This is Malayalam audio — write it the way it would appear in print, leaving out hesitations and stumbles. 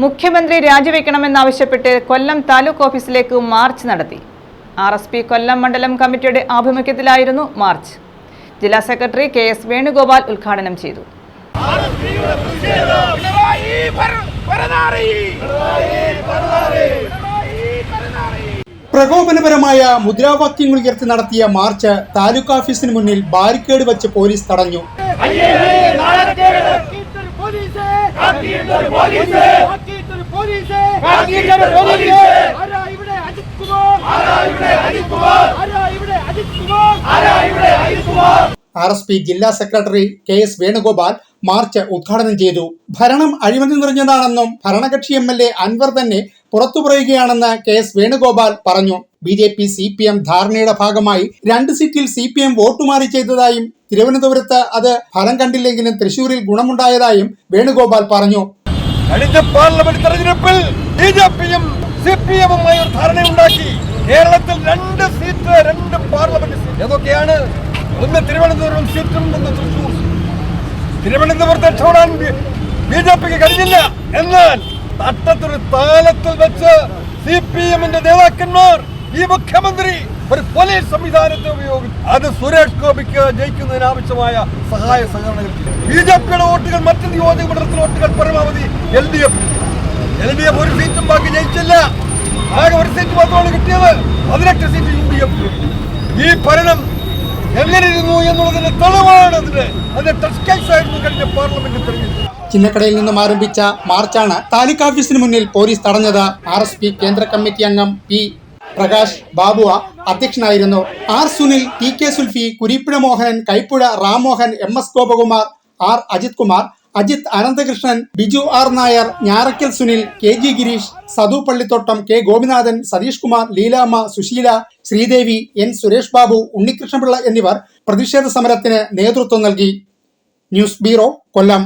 മുഖ്യമന്ത്രി രാജിവെക്കണമെന്നാവശ്യപ്പെട്ട് കൊല്ലം താലൂക്ക് ഓഫീസിലേക്ക് മാർച്ച് നടത്തി. RSP കൊല്ലം മണ്ഡലം കമ്മിറ്റിയുടെ ആഭിമുഖ്യത്തിലായിരുന്നു മാർച്ച്. ജില്ലാ സെക്രട്ടറി KS വേണുഗോപാൽ ഉദ്ഘാടനം ചെയ്തു. പ്രകോപനപരമായ മുദ്രാവാക്യങ്ങൾ ഉയർത്തി നടത്തിയ മാർച്ച് താലൂക്ക് ഓഫീസിന് മുന്നിൽ ബാരിക്കേഡ് വെച്ച് പോലീസ് തടഞ്ഞു. RSP ജില്ലാ സെക്രട്ടറി KS വേണുഗോപാൽ മാർച്ച് ഉദ്ഘാടനം ചെയ്തു. ഭരണം അഴിമതി നിറഞ്ഞതാണെന്നും ഭരണകക്ഷി MLA അൻവർ തന്നെ പുറത്തു പറയുകയാണെന്ന് KS വേണുഗോപാൽ പറഞ്ഞു. BJP CPM ധാരണയുടെ ഭാഗമായി 2 സീറ്റിൽ CPM വോട്ടുമാറി ചെയ്തതായും തിരുവനന്തപുരത്ത് അത് ഫലം കണ്ടില്ലെങ്കിലും തൃശൂരിൽ ഗുണമുണ്ടായതായും വേണുഗോപാൽ പറഞ്ഞു. കഴിഞ്ഞ പാർലമെന്റ് തെരഞ്ഞെടുപ്പിൽ BJPയും CPMുമായി ഒരു ധാരണയുണ്ടാക്കി. കേരളത്തിൽ 2 സീറ്റ് 2 പാർലമെന്റ് സീറ്റ് ഏതൊക്കെയാണ്? ഒന്ന് തിരുവനന്തപുരം സീറ്റും ഒന്ന് തൃശൂർ. തിരുവനന്തപുരത്തെ രക്ഷപ്പെടാൻ BJPക്ക് കഴിഞ്ഞില്ല. എന്നാൽ തട്ടത്തൊരു താലത്തിൽ വെച്ച് CPMന്റെ നേതാക്കന്മാർ ഈ മുഖ്യമന്ത്രി ഒരു പോലീസ് സംവിധാനത്തെ ഉപയോഗിച്ചു. അത് സുരേഷ് ഗോപിക്ക് ജയിക്കുന്നതിന് ആവശ്യമായ സഹായ സഹകരണങ്ങൾ. BJPയുടെ വോട്ടുകൾ മറ്റ് നിയോജക മണ്ഡലത്തിലെ വോട്ടുകൾ പരമാവധി LDF ഒരു സീറ്റും ബാക്കി ജയിച്ചില്ല. ആകെ ഒരു സീറ്റ് മാത്രമാണ് കിട്ടിയത്. 18 സീറ്റ് UDF. ഈ ഭരണം എങ്ങനെ ഇരുന്നു എന്നുള്ളതിന്റെ തെളിവാണ് അതിന്റെ ടെസ്റ്റ് കേസായിരുന്നു കഴിഞ്ഞ പാർലമെന്റ് തെരഞ്ഞെടുപ്പ്. ചിന്നക്കടയിൽ നിന്നും ആരംഭിച്ച മാർച്ചാണ് താലൂക്ക് ഓഫീസിന് മുന്നിൽ പോലീസ് തടഞ്ഞത്. RSP കേന്ദ്ര കമ്മിറ്റി അംഗം P പ്രകാശ് ബാബുവ അധ്യക്ഷനായിരുന്നു. R Sunil, TK Zulfi, Kureepuzha Mohanan, Kaipuzha Rammohan, MS Gopakumar, R Ajith Kumar, Ajith Ananthakrishnan, Biju R Nair, Njarakkal Sunil, KG Girish, സദു Pallithottam, K Gopinathan, Satheesh Kumar, Leelamma, Susheela, Sridevi, N Suresh Babu, Unnikrishna Pillai എന്നിവർ പ്രതിഷേധ സമരത്തിന് നേതൃത്വം നൽകി. ന്യൂസ് ബ്യൂറോ, കൊല്ലം.